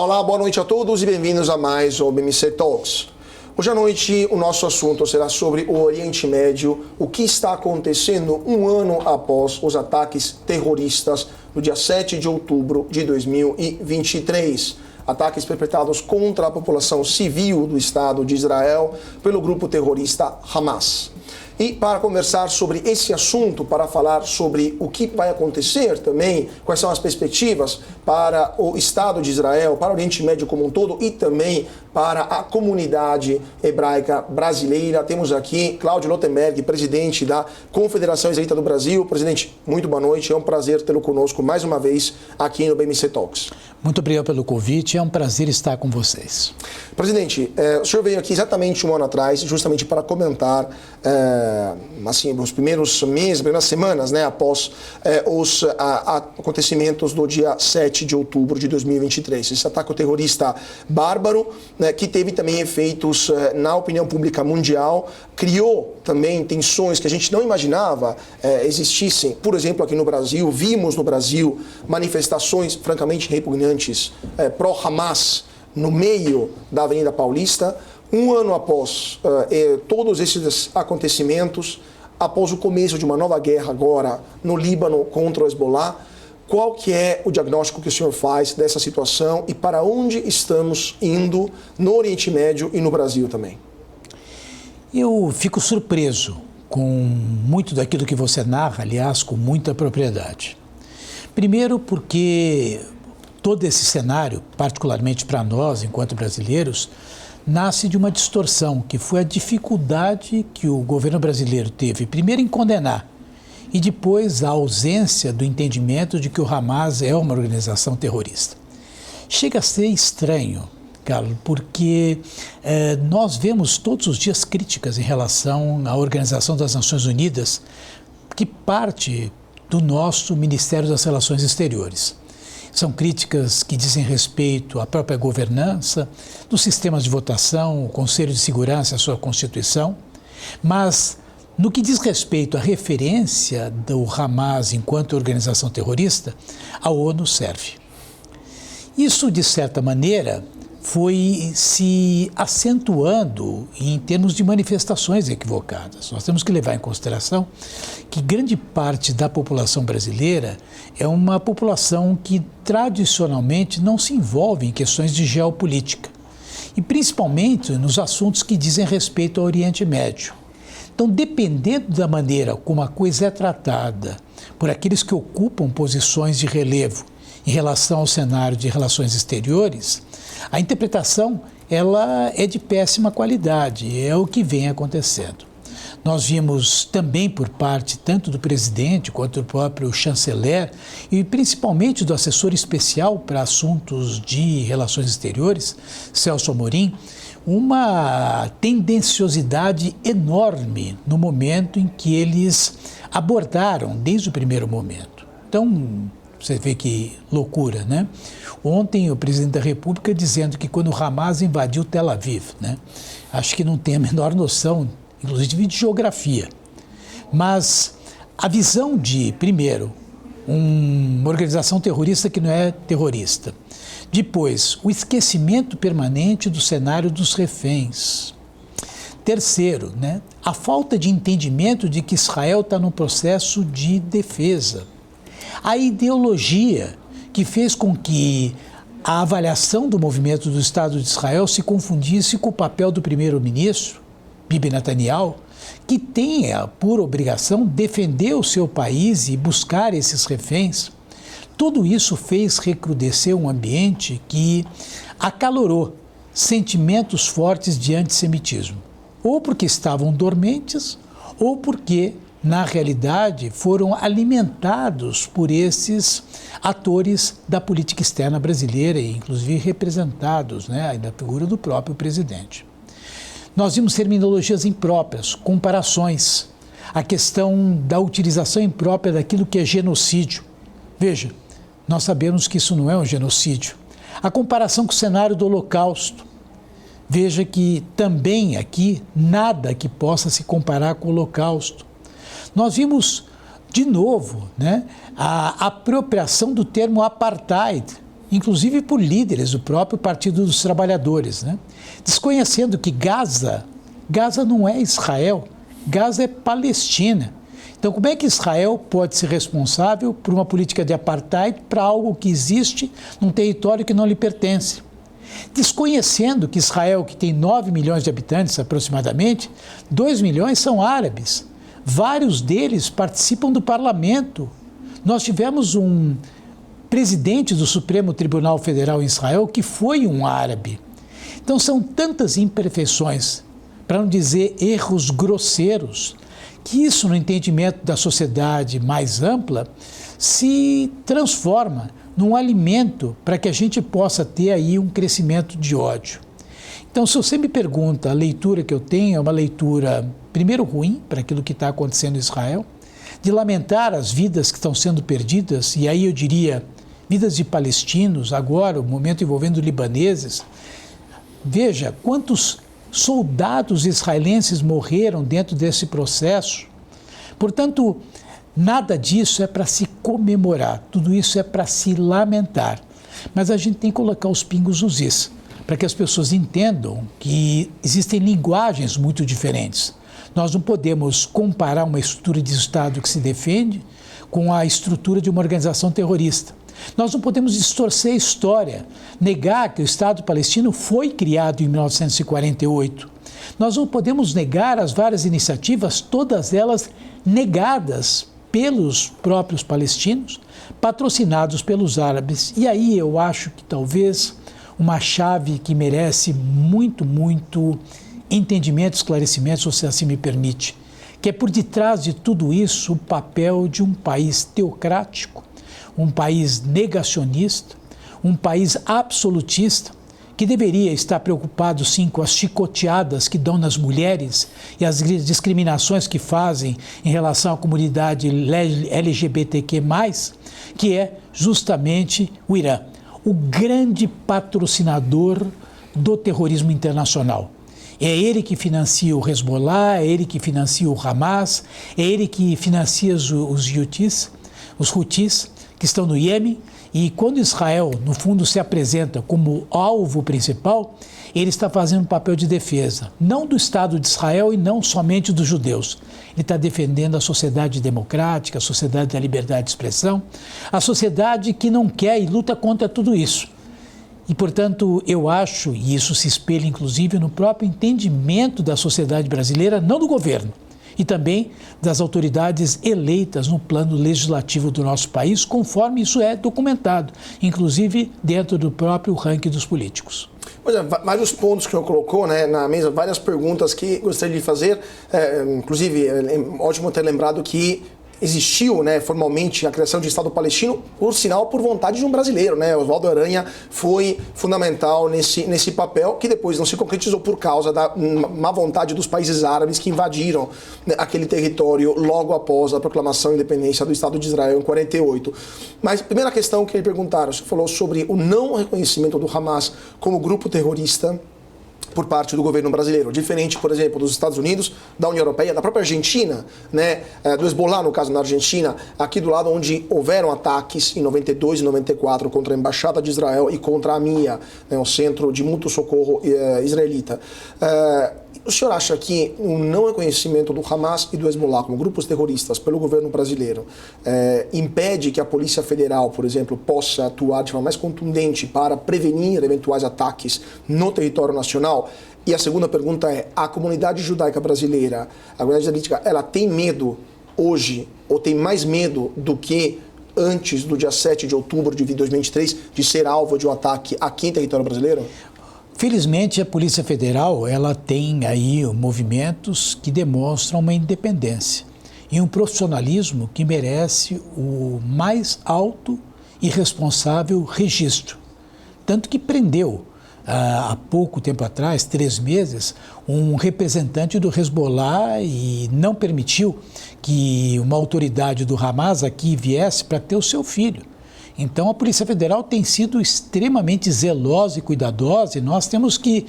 Olá, boa noite a todos e bem-vindos a mais o BMC Talks. Hoje à noite o nosso assunto será sobre o Oriente Médio, o que está acontecendo um ano após os ataques terroristas no dia 7 de outubro de 2023. Ataques perpetrados contra a população civil do Estado de Israel pelo grupo terrorista Hamas. E para conversar sobre esse assunto, para falar sobre o que vai acontecer também, quais são as perspectivas para o Estado de Israel, para o Oriente Médio como um todo e também para a comunidade hebraica brasileira, temos aqui Cláudio Lotenberg, presidente da Confederação Israelita do Brasil. Presidente, muito boa noite, é um prazer tê-lo conosco mais uma vez aqui no BMC Talks. Muito obrigado pelo convite, é um prazer estar com vocês. Presidente, o senhor veio aqui exatamente um ano atrás, justamente para comentar os primeiros meses, primeiras semanas, após os acontecimentos do dia 7 de outubro de 2023. Esse ataque terrorista bárbaro, que teve também efeitos na opinião pública mundial, criou também tensões que a gente não imaginava existissem. Por exemplo, aqui no Brasil, vimos no Brasil manifestações francamente repugnantes pró-Hamas no meio da Avenida Paulista. Um ano após todos esses acontecimentos, após o começo de uma nova guerra agora no Líbano contra o Hezbollah, qual que é o diagnóstico que o senhor faz dessa situação e para onde estamos indo no Oriente Médio e no Brasil também? Eu fico surpreso com muito daquilo que você narra, aliás, com muita propriedade. Primeiro porque todo esse cenário, particularmente para nós, enquanto brasileiros, nasce de uma distorção, que foi a dificuldade que o governo brasileiro teve, primeiro em condenar, e depois a ausência do entendimento de que o Hamas é uma organização terrorista. Chega a ser estranho, Carlos, porque nós vemos todos os dias críticas em relação à Organização das Nações Unidas, que parte do nosso Ministério das Relações Exteriores. São críticas que dizem respeito à própria governança, dos sistemas de votação, o Conselho de Segurança, a sua Constituição, mas no que diz respeito à referência do Hamas enquanto organização terrorista, a ONU serve. Isso, de certa maneira, foi se acentuando em termos de manifestações equivocadas. Nós temos que levar em consideração que grande parte da população brasileira é uma população que tradicionalmente não se envolve em questões de geopolítica, e principalmente nos assuntos que dizem respeito ao Oriente Médio. Então, dependendo da maneira como a coisa é tratada por aqueles que ocupam posições de relevo em relação ao cenário de relações exteriores, a interpretação ela é de péssima qualidade, é o que vem acontecendo. Nós vimos também por parte tanto do presidente quanto do próprio chanceler e principalmente do assessor especial para assuntos de relações exteriores, Celso Amorim, uma tendenciosidade enorme no momento em que eles abordaram desde o primeiro momento. Então, você vê que loucura, né? Ontem o presidente da República dizendo que quando o Hamas invadiu Tel Aviv, acho que não tem a menor noção, inclusive de geografia. Mas a visão de, primeiro, uma organização terrorista que não é terrorista. Depois, o esquecimento permanente do cenário dos reféns. Terceiro, a falta de entendimento de que Israel está num processo de defesa. A ideologia que fez com que a avaliação do movimento do Estado de Israel se confundisse com o papel do primeiro-ministro, Bibi Netanyahu, que tenha por obrigação defender o seu país e buscar esses reféns. Tudo isso fez recrudescer um ambiente que acalorou sentimentos fortes de antissemitismo, ou porque estavam dormentes, ou porque, na realidade, foram alimentados por esses atores da política externa brasileira, e inclusive representados na figura do próprio presidente. Nós vimos terminologias impróprias, comparações, a questão da utilização imprópria daquilo que é genocídio. Veja, nós sabemos que isso não é um genocídio. A comparação com o cenário do Holocausto. Veja que também aqui nada que possa se comparar com o Holocausto. Nós vimos, de novo, a apropriação do termo apartheid inclusive por líderes do próprio Partido dos Trabalhadores, né? Desconhecendo que Gaza não é Israel, Gaza é Palestina. Então, como é que Israel pode ser responsável por uma política de apartheid para algo que existe num território que não lhe pertence? Desconhecendo que Israel, que tem 9 milhões de habitantes aproximadamente, 2 milhões são árabes. Vários deles participam do parlamento. Nós tivemos um presidente do Supremo Tribunal Federal em Israel que foi um árabe. Então são tantas imperfeições, para não dizer erros grosseiros, que isso, no entendimento da sociedade mais ampla, se transforma num alimento para que a gente possa ter aí um crescimento de ódio. Então, se você me pergunta, a leitura que eu tenho é uma leitura, primeiro, ruim para aquilo que está acontecendo em Israel, de lamentar as vidas que estão sendo perdidas, e aí eu diria, vidas de palestinos, agora, o momento envolvendo libaneses. Veja quantos soldados israelenses morreram dentro desse processo. Portanto, nada disso é para se comemorar, tudo isso é para se lamentar. Mas a gente tem que colocar os pingos nos is, para que as pessoas entendam que existem linguagens muito diferentes. Nós não podemos comparar uma estrutura de Estado que se defende com a estrutura de uma organização terrorista. Nós não podemos distorcer a história, negar que o Estado palestino foi criado em 1948. Nós não podemos negar as várias iniciativas, todas elas negadas pelos próprios palestinos, patrocinados pelos árabes. E aí eu acho que talvez uma chave que merece muito entendimento, esclarecimento, se você assim me permite, que é por detrás de tudo isso o papel de um país teocrático, um país negacionista, um país absolutista, que deveria estar preocupado sim com as chicoteadas que dão nas mulheres e as discriminações que fazem em relação à comunidade LGBTQ+, que é justamente o Irã, o grande patrocinador do terrorismo internacional. É ele que financia o Hezbollah, é ele que financia o Hamas, é ele que financia os Houthis, que estão no Iêmen, e quando Israel, no fundo, se apresenta como alvo principal, ele está fazendo um papel de defesa, não do Estado de Israel e não somente dos judeus. Ele está defendendo a sociedade democrática, a sociedade da liberdade de expressão, a sociedade que não quer e luta contra tudo isso. E, portanto, eu acho, e isso se espelha inclusive no próprio entendimento da sociedade brasileira, não do governo, e também das autoridades eleitas no plano legislativo do nosso país, conforme isso é documentado, inclusive dentro do próprio ranking dos políticos. Pois é, vários pontos que eu colocou, né, na mesa, várias perguntas que gostaria de fazer, inclusive, ótimo ter lembrado que existiu, né, formalmente a criação de Estado palestino, por sinal, por vontade de um brasileiro, né? Oswaldo Aranha foi fundamental nesse papel, que depois não se concretizou por causa da má vontade dos países árabes que invadiram, né, aquele território logo após a proclamação da independência do Estado de Israel em 48. Mas, primeira questão que ele perguntaram, você falou sobre o não reconhecimento do Hamas como grupo terrorista por parte do governo brasileiro, diferente, por exemplo, dos Estados Unidos, da União Europeia, da própria Argentina, né, do Hezbollah, no caso, na Argentina, aqui do lado onde houveram ataques em 92 e 94 contra a Embaixada de Israel e contra a MIA, né, o Centro de Mútuo Socorro Israelita. O senhor acha que o não reconhecimento do Hamas e do Hezbollah como grupos terroristas pelo governo brasileiro impede que a Polícia Federal, por exemplo, possa atuar de forma mais contundente para prevenir eventuais ataques no território nacional? E a segunda pergunta é, a comunidade judaica brasileira, a comunidade israelita, ela tem medo hoje, ou tem mais medo do que antes do dia 7 de outubro de 2023, de ser alvo de um ataque aqui em território brasileiro? Felizmente, a Polícia Federal ela tem aí movimentos que demonstram uma independência e um profissionalismo que merece o mais alto e responsável registro. Tanto que prendeu, há pouco tempo atrás, 3 meses, um representante do Hezbollah e não permitiu que uma autoridade do Hamas aqui viesse para ter o seu filho. Então, a Polícia Federal tem sido extremamente zelosa e cuidadosa e nós temos que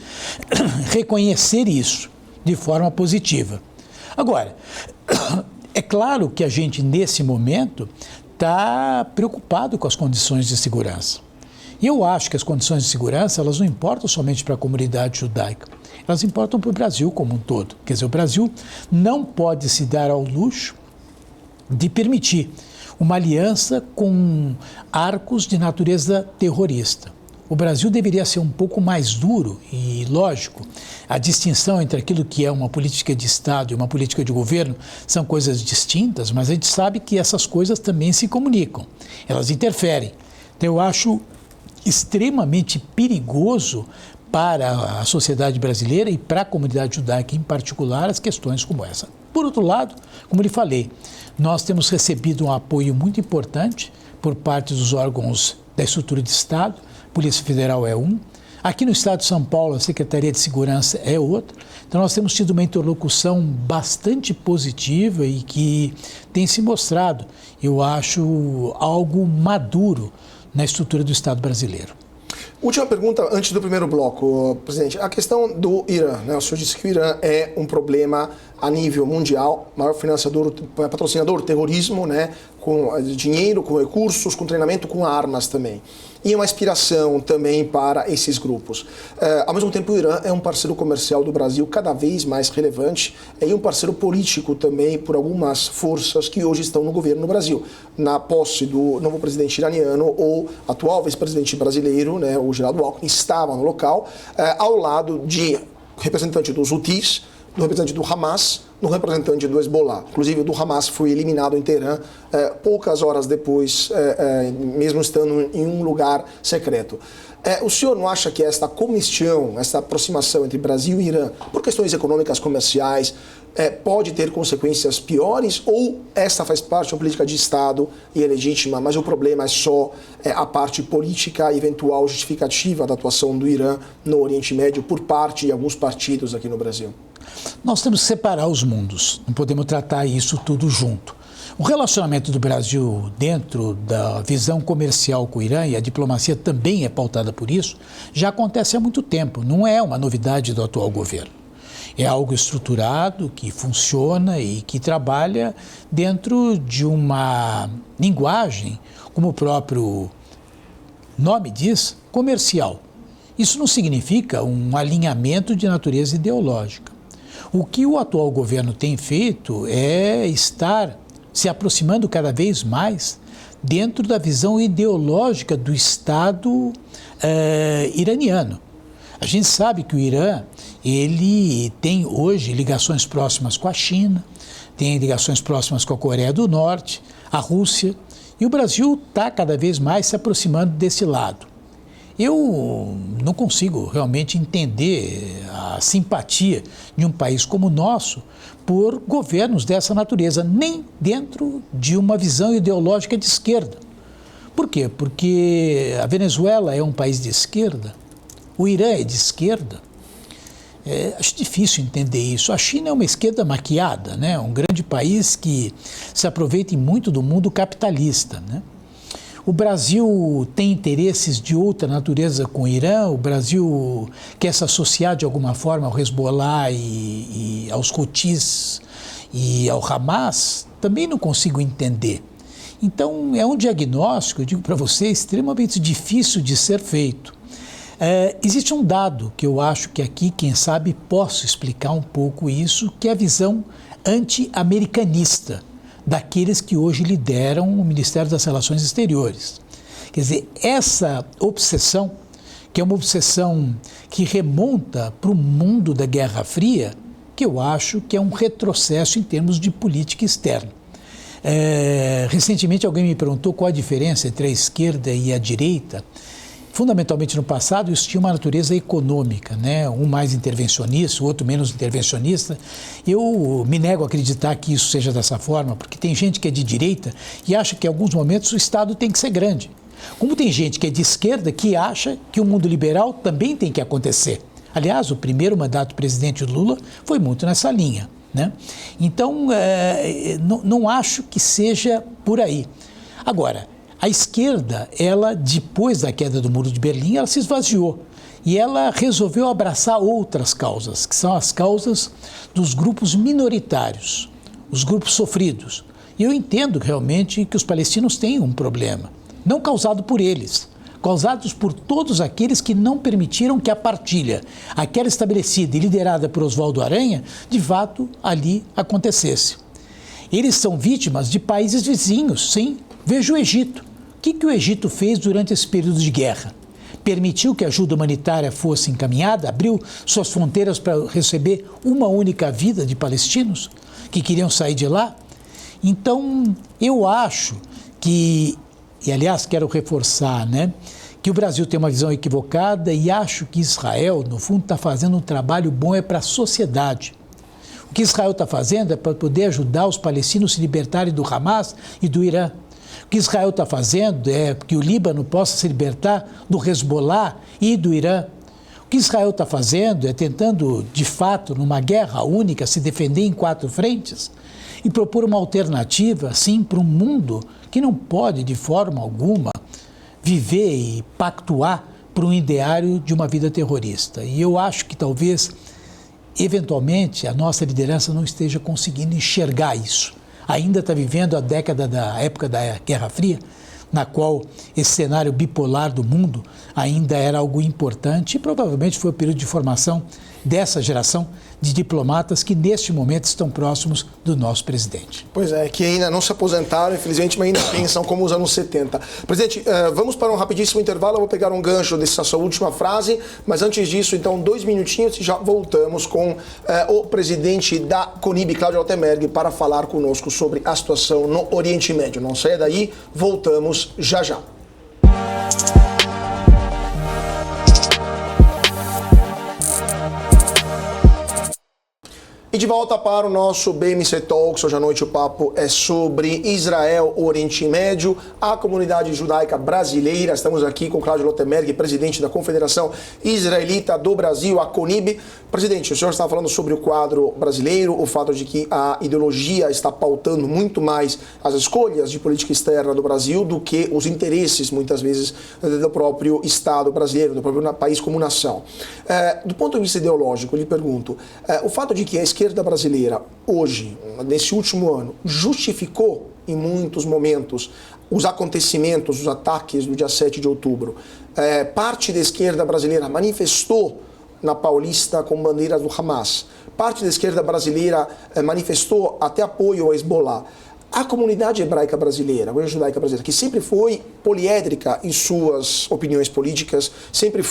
reconhecer isso de forma positiva. Agora, é claro que a gente, nesse momento, está preocupado com as condições de segurança. E eu acho que as condições de segurança, elas não importam somente para a comunidade judaica, elas importam para o Brasil como um todo. Quer dizer, o Brasil não pode se dar ao luxo de permitir uma aliança com arcos de natureza terrorista. O Brasil deveria ser um pouco mais duro e, lógico, a distinção entre aquilo que é uma política de Estado e uma política de governo são coisas distintas, mas a gente sabe que essas coisas também se comunicam, elas interferem. Então, eu acho extremamente perigoso para a sociedade brasileira e para a comunidade judaica em particular as questões como essa. Por outro lado, como lhe falei, nós temos recebido um apoio muito importante por parte dos órgãos da estrutura de Estado. Polícia Federal é um. Aqui no estado de São Paulo, a Secretaria de Segurança é outra. Então, nós temos tido uma interlocução bastante positiva e que tem se mostrado, eu acho, algo maduro na estrutura do Estado brasileiro. Última pergunta antes do primeiro bloco, presidente. A questão do Irã, né? O senhor disse que o Irã é um problema a nível mundial, maior financiador, patrocinador do terrorismo, né? Com dinheiro, com recursos, com treinamento, com armas também. E é uma inspiração também para esses grupos. Ao mesmo tempo, o Irã é um parceiro comercial do Brasil cada vez mais relevante e um parceiro político também por algumas forças que hoje estão no governo no Brasil. Na posse do novo presidente iraniano, o atual vice-presidente brasileiro, né, o Geraldo Alckmin, estava no local, ao lado de representante dos Houthis, do representante do Hamas, no representante do Hezbollah. Inclusive, o do Hamas foi eliminado em Teherã poucas horas depois, mesmo estando em um lugar secreto. O senhor não acha que esta comistião, esta aproximação entre Brasil e Irã, por questões econômicas, comerciais, pode ter consequências piores, ou esta faz parte de uma política de Estado e é legítima, mas o problema é só a parte política eventual justificativa da atuação do Irã no Oriente Médio por parte de alguns partidos aqui no Brasil? Nós temos que separar os mundos, não podemos tratar isso tudo junto. O relacionamento do Brasil dentro da visão comercial com o Irã, e a diplomacia também é pautada por isso, já acontece há muito tempo, não é uma novidade do atual governo. É algo estruturado, que funciona e que trabalha dentro de uma linguagem, como o próprio nome diz, comercial. Isso não significa um alinhamento de natureza ideológica. O que o atual governo tem feito é estar se aproximando cada vez mais dentro da visão ideológica do Estado iraniano. A gente sabe que o Irã, ele tem hoje ligações próximas com a China, tem ligações próximas com a Coreia do Norte, a Rússia, e o Brasil está cada vez mais se aproximando desse lado. Eu não consigo realmente entender a simpatia de um país como o nosso por governos dessa natureza, nem dentro de uma visão ideológica de esquerda. Por quê? Porque a Venezuela é um país de esquerda, o Irã é de esquerda. Acho difícil entender isso. A China é uma esquerda maquiada, né? Um grande país que se aproveita muito do mundo capitalista, né? O Brasil tem interesses de outra natureza com o Irã, o Brasil quer se associar de alguma forma ao Hezbollah e aos Houthis e ao Hamas, também não consigo entender. Então, é um diagnóstico, eu digo para você, extremamente difícil de ser feito. Existe um dado que eu acho que aqui, quem sabe, posso explicar um pouco isso, que é a visão anti-americanista daqueles que hoje lideram o Ministério das Relações Exteriores. Quer dizer, essa obsessão, que é uma obsessão que remonta para o mundo da Guerra Fria, que eu acho que é um retrocesso em termos de política externa. Recentemente alguém me perguntou qual a diferença entre a esquerda e a direita. Fundamentalmente no passado isso tinha uma natureza econômica, né? Um mais intervencionista, o outro menos intervencionista. Eu me nego a acreditar que isso seja dessa forma, porque tem gente que é de direita e acha que em alguns momentos o Estado tem que ser grande. Como tem gente que é de esquerda que acha que o mundo liberal também tem que acontecer. Aliás, o primeiro mandato do presidente Lula foi muito nessa linha, né? Então, não acho que seja por aí. Agora, a esquerda, ela, depois da queda do Muro de Berlim, ela se esvaziou e ela resolveu abraçar outras causas, que são as causas dos grupos minoritários, os grupos sofridos. E eu entendo realmente que os palestinos têm um problema, não causado por eles, causados por todos aqueles que não permitiram que a partilha, aquela estabelecida e liderada por Oswaldo Aranha, de fato ali acontecesse. Eles são vítimas de países vizinhos, sim. Veja o Egito. O que o Egito fez durante esse período de guerra? Permitiu que a ajuda humanitária fosse encaminhada, abriu suas fronteiras para receber uma única vida de palestinos que queriam sair de lá? Então, eu acho que, e aliás quero reforçar, que o Brasil tem uma visão equivocada e acho que Israel, no fundo, está fazendo um trabalho bom para a sociedade. O que Israel está fazendo é para poder ajudar os palestinos a se libertarem do Hamas e do Irã. O que Israel está fazendo é que o Líbano possa se libertar do Hezbollah e do Irã. O que Israel está fazendo é tentando, de fato, numa guerra única, se defender em 4 frentes e propor uma alternativa, sim, para um mundo que não pode, de forma alguma, viver e pactuar para um ideário de uma vida terrorista. E eu acho que talvez, eventualmente, a nossa liderança não esteja conseguindo enxergar isso. Ainda está vivendo a década da época da Guerra Fria, na qual esse cenário bipolar do mundo ainda era algo importante e provavelmente foi o período de formação dessa geração de diplomatas que neste momento estão próximos do nosso presidente. Pois é, que ainda não se aposentaram, infelizmente, mas ainda pensam como os anos 70. Presidente, vamos para um rapidíssimo intervalo, eu vou pegar um gancho dessa sua última frase, mas antes disso, então, 2 minutinhos e já voltamos com o presidente da CONIB, Cláudio Lottenberg, para falar conosco sobre a situação no Oriente Médio. Não saia daí, voltamos já já. E de volta para o nosso BMC Talks. Hoje à noite o papo é sobre Israel, Oriente Médio, a comunidade judaica brasileira. Estamos aqui com Cláudio Lottenberg, presidente da Confederação Israelita do Brasil, a CONIB. Presidente, o senhor estava falando sobre o quadro brasileiro, o fato de que a ideologia está pautando muito mais as escolhas de política externa do Brasil do que os interesses, muitas vezes, do próprio Estado brasileiro, do próprio país como nação. Do ponto de vista ideológico, eu lhe pergunto, o fato de que a esquerda brasileira, hoje, nesse último ano, justificou em muitos momentos os acontecimentos, os ataques do dia 7 de outubro. Parte da esquerda brasileira manifestou na Paulista com bandeiras do Hamas. Parte da esquerda brasileira manifestou até apoio ao Hezbollah. A comunidade hebraica brasileira, a comunidade judaica brasileira, que sempre foi poliédrica em suas opiniões políticas, sempre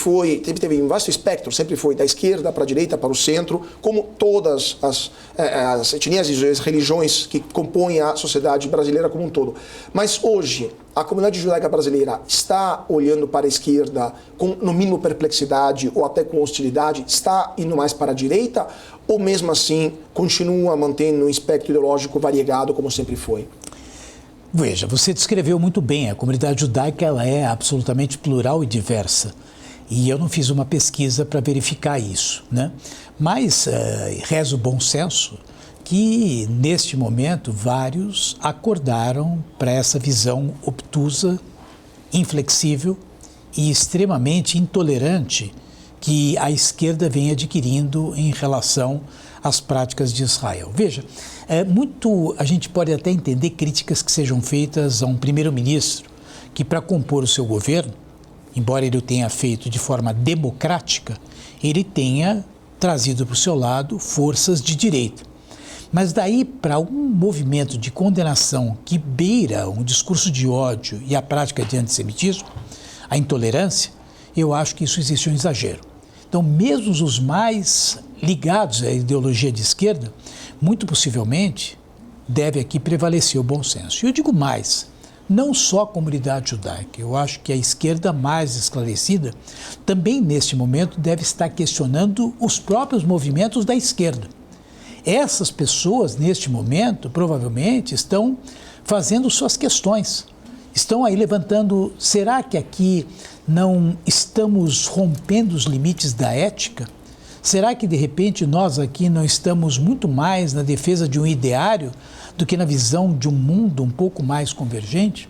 teve um vasto espectro, sempre foi da esquerda para a direita, para o centro, como todas as etnias e as religiões que compõem a sociedade brasileira como um todo. Mas hoje, a comunidade judaica brasileira está olhando para a esquerda com, no mínimo, perplexidade ou até com hostilidade? Está indo mais para a direita? Ou mesmo assim continua mantendo um espectro ideológico variegado como sempre foi? Veja, você descreveu muito bem. A comunidade judaica ela é absolutamente plural e diversa. E eu não fiz uma pesquisa para verificar isso, Mas reza o bom senso que, neste momento, vários acordaram para essa visão obtusa, inflexível e extremamente intolerante que a esquerda vem adquirindo em relação às práticas de Israel. Veja, a gente pode até entender críticas que sejam feitas a um primeiro-ministro que, para compor o seu governo, embora ele o tenha feito de forma democrática, ele tenha trazido para o seu lado forças de direita. Mas daí para um movimento de condenação que beira um discurso de ódio e a prática de antissemitismo, a intolerância, eu acho que isso existe um exagero. Então, mesmo os mais ligados à ideologia de esquerda, muito possivelmente deve aqui prevalecer o bom senso. E eu digo mais, não só a comunidade judaica, eu acho que a esquerda mais esclarecida também neste momento deve estar questionando os próprios movimentos da esquerda. Essas pessoas, neste momento, provavelmente estão fazendo suas questões. Estão aí levantando, será que aqui não estamos rompendo os limites da ética? Será que, de repente, nós aqui não estamos muito mais na defesa de um ideário do que na visão de um mundo um pouco mais convergente?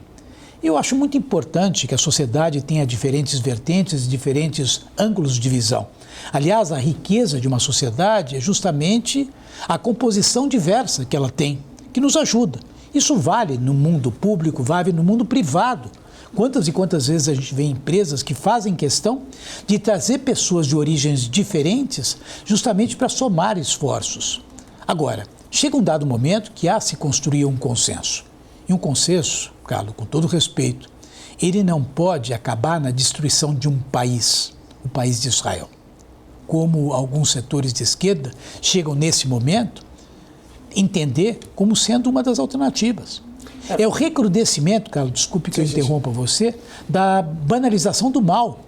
Eu acho muito importante que a sociedade tenha diferentes vertentes e diferentes ângulos de visão. Aliás, a riqueza de uma sociedade é justamente a composição diversa que ela tem, que nos ajuda. Isso vale no mundo público, vale no mundo privado. Quantas e quantas vezes a gente vê empresas que fazem questão de trazer pessoas de origens diferentes justamente para somar esforços. Agora, chega um dado momento que há de se construir um consenso. E um consenso, Carlos, com todo respeito, ele não pode acabar na destruição de um país, o país de Israel. Como alguns setores de esquerda chegam nesse momento entender como sendo uma das alternativas. É o recrudescimento, Carlos, desculpe que eu interrompa você, da banalização do mal,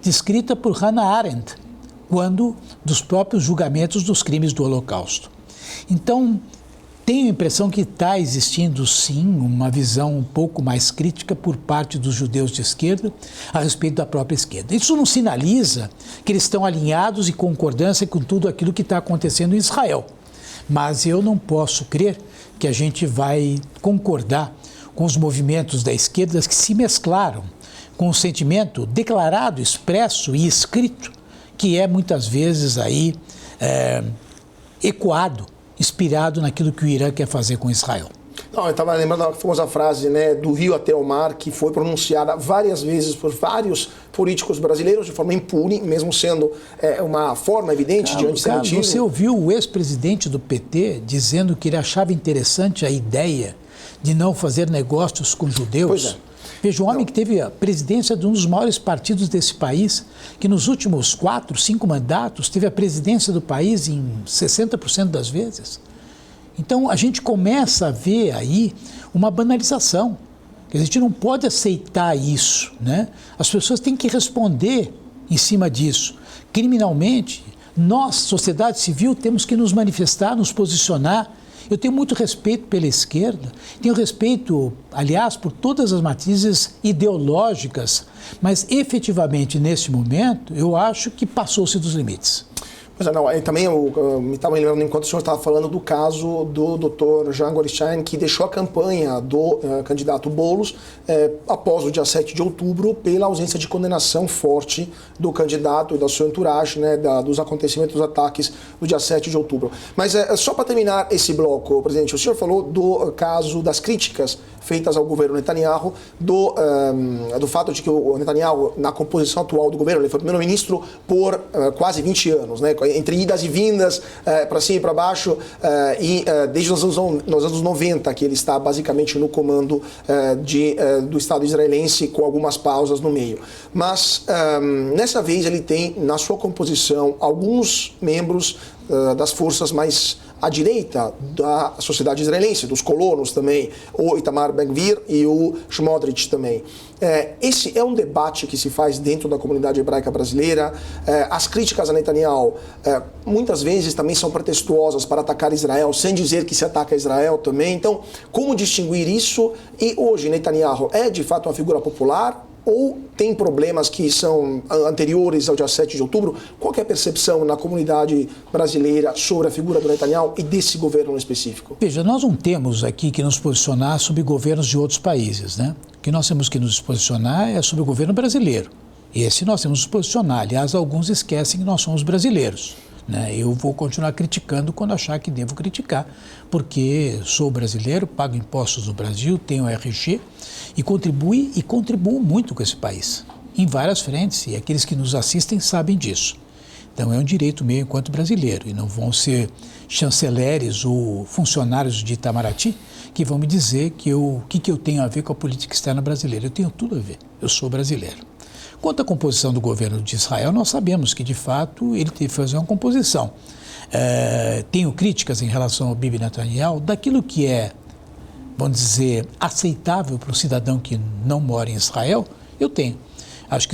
descrita por Hannah Arendt, quando dos próprios julgamentos dos crimes do Holocausto. Então, tenho a impressão que está existindo, sim, uma visão um pouco mais crítica por parte dos judeus de esquerda a respeito da própria esquerda. Isso não sinaliza que eles estão alinhados e concordância com tudo aquilo que está acontecendo em Israel. Mas eu não posso crer que a gente vai concordar com os movimentos da esquerda que se mesclaram com o sentimento declarado, expresso e escrito, que é muitas vezes aí ecoado, inspirado naquilo que o Irã quer fazer com Israel. Não, eu estava lembrando da famosa frase, né, do rio até o mar, que foi pronunciada várias vezes por vários políticos brasileiros de forma impune, mesmo sendo uma forma evidente de antissemitismo. Você ouviu o ex-presidente do PT dizendo que ele achava interessante a ideia de não fazer negócios com judeus? Pois é. Veja, um homem que teve a presidência de um dos maiores partidos desse país, que nos últimos 4, 5 mandatos teve a presidência do país em 60% das vezes. Então, a gente começa a ver aí uma banalização. A gente não pode aceitar isso, né? As pessoas têm que responder em cima disso. Criminalmente, nós, sociedade civil, temos que nos manifestar, nos posicionar. Eu tenho muito respeito pela esquerda, tenho respeito, aliás, por todas as matrizes ideológicas, mas efetivamente, nesse momento, eu acho que passou-se dos limites. Pois é, não, também eu me estava lembrando, enquanto o senhor estava falando, do caso do Dr. Jean Gorenstein, que deixou a campanha do candidato Boulos após o dia 7 de outubro, pela ausência de condenação forte do candidato e da sua entourage, né, dos acontecimentos, dos ataques do dia 7 de outubro. Mas só para terminar esse bloco, presidente, o senhor falou do caso das críticas feitas ao governo Netanyahu, do fato de que o Netanyahu, na composição atual do governo, ele foi primeiro-ministro por quase 20 anos, né, entre idas e vindas, para cima e para baixo, desde os anos 90 que ele está basicamente no comando do Estado israelense, com algumas pausas no meio. Mas nessa vez ele tem na sua composição alguns membros das forças mais à direita da sociedade israelense, dos colonos também, o Itamar Ben-Gvir e o Smotrich também. Esse é um debate que se faz dentro da comunidade hebraica brasileira. As críticas a Netanyahu muitas vezes também são pretestuosas para atacar Israel, sem dizer que se ataca Israel também. Então, como distinguir isso? E hoje Netanyahu é de fato uma figura popular ou tem problemas que são anteriores ao dia 7 de outubro? Qual que é a percepção na comunidade brasileira sobre a figura do Netanyahu e desse governo específico? Veja, nós não temos aqui que nos posicionar sobre governos de outros países, né? O que nós temos que nos posicionar é sobre o governo brasileiro. Esse nós temos que nos posicionar. Aliás, alguns esquecem que nós somos brasileiros, né? Eu vou continuar criticando quando achar que devo criticar, porque sou brasileiro, pago impostos no Brasil, tenho RG e contribuo muito com esse país, em várias frentes, e aqueles que nos assistem sabem disso. Então é um direito meu enquanto brasileiro, e não vão ser chanceleres ou funcionários de Itamaraty que vão me dizer o que eu tenho a ver com a política externa brasileira. Eu tenho tudo a ver, eu sou brasileiro. Quanto à composição do governo de Israel, nós sabemos que, de fato, ele teve que fazer uma composição. Tenho críticas em relação ao Bibi Netanyahu, daquilo que é, vamos dizer, aceitável para o cidadão que não mora em Israel, eu tenho. Acho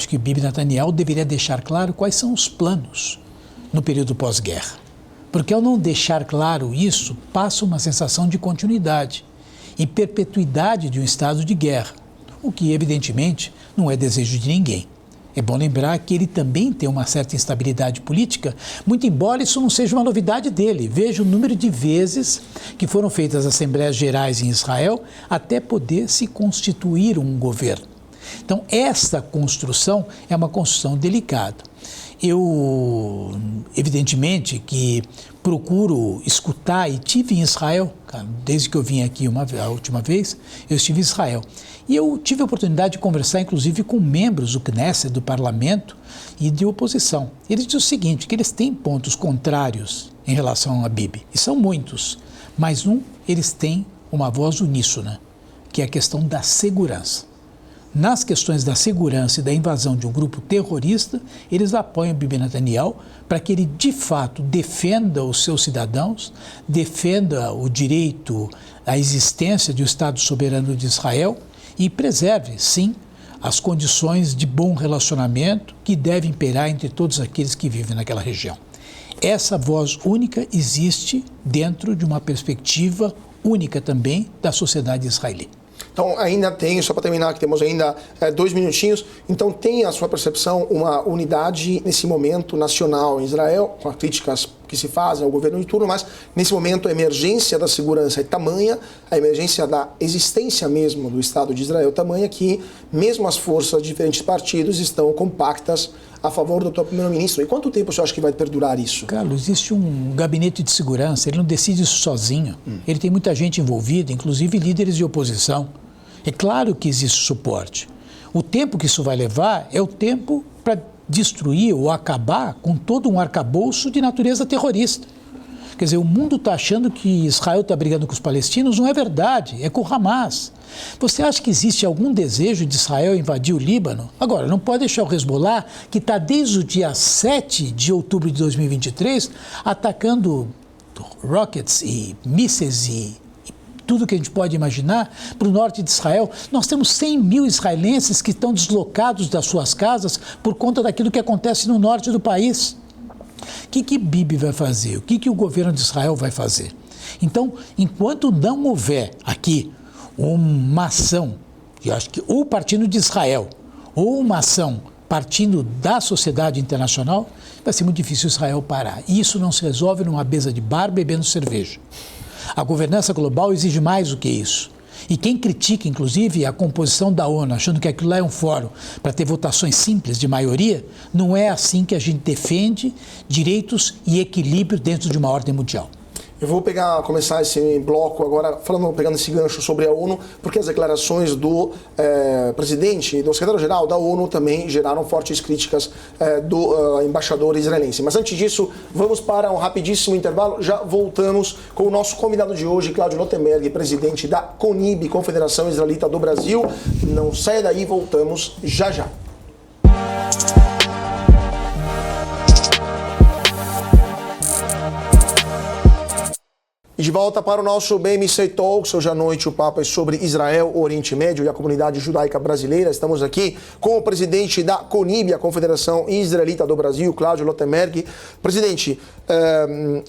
que Bibi Netanyahu deveria deixar claro quais são os planos no período pós-guerra. Porque ao não deixar claro isso, passa uma sensação de continuidade e perpetuidade de um estado de guerra, o que, evidentemente, não é desejo de ninguém. É bom lembrar que ele também tem uma certa instabilidade política, muito embora isso não seja uma novidade dele. Veja o número de vezes que foram feitas assembleias gerais em Israel até poder se constituir um governo. Então, esta construção é uma construção delicada. Evidentemente que procuro escutar, e tive em Israel, desde que eu vim aqui a última vez, eu estive em Israel. E eu tive a oportunidade de conversar, inclusive, com membros do Knesset, do parlamento, e de oposição. Eles dizem o seguinte, que eles têm pontos contrários em relação a Bibi, e são muitos, mas eles têm uma voz uníssona, que é a questão da segurança. Nas questões da segurança e da invasão de um grupo terrorista, eles apoiam Bibi Netanyahu para que ele, de fato, defenda os seus cidadãos, defenda o direito à existência do Estado soberano de Israel e preserve, sim, as condições de bom relacionamento que devem imperar entre todos aqueles que vivem naquela região. Essa voz única existe dentro de uma perspectiva única também da sociedade israelita. Então, ainda tem, só para terminar, que temos ainda 2 minutinhos, então tem a sua percepção uma unidade nesse momento nacional em Israel, com as críticas que se fazem ao governo de turno, mas nesse momento a emergência da segurança é tamanha, a emergência da existência mesmo do Estado de Israel é tamanha que mesmo as forças de diferentes partidos estão compactas a favor do atual primeiro-ministro. E quanto tempo você acha que vai perdurar isso? Carlos, existe um gabinete de segurança, ele não decide isso sozinho. Ele tem muita gente envolvida, inclusive líderes de oposição. É claro que existe suporte. O tempo que isso vai levar é o tempo para destruir ou acabar com todo um arcabouço de natureza terrorista. Quer dizer, o mundo está achando que Israel está brigando com os palestinos, não é verdade, é com o Hamas. Você acha que existe algum desejo de Israel invadir o Líbano? Agora, não pode deixar o Hezbollah, que está desde o dia 7 de outubro de 2023, atacando rockets e mísseis e tudo que a gente pode imaginar para o norte de Israel. Nós temos 100 mil israelenses que estão deslocados das suas casas por conta daquilo que acontece no norte do país. O que Bibi vai fazer? O que o governo de Israel vai fazer? Então, enquanto não houver aqui uma ação, eu acho que ou partindo de Israel, ou uma ação partindo da sociedade internacional, vai ser muito difícil Israel parar. E isso não se resolve numa mesa de bar bebendo cerveja. A governança global exige mais do que isso. E quem critica, inclusive, a composição da ONU, achando que aquilo lá é um fórum para ter votações simples de maioria, não é assim que a gente defende direitos e equilíbrio dentro de uma ordem mundial. Eu vou começar esse bloco agora pegando esse gancho sobre a ONU, porque as declarações do presidente, do secretário-geral da ONU também geraram fortes críticas do embaixador israelense. Mas antes disso, vamos para um rapidíssimo intervalo. Já voltamos com o nosso convidado de hoje, Cláudio Lottenberg, presidente da CONIB, Confederação Israelita do Brasil. Não saia daí, voltamos já já. E de volta para o nosso BMC Talks. Hoje à noite o papo é sobre Israel, o Oriente Médio e a comunidade judaica brasileira. Estamos aqui com o presidente da CONIB, a Confederação Israelita do Brasil, Cláudio Lottenberg. Presidente,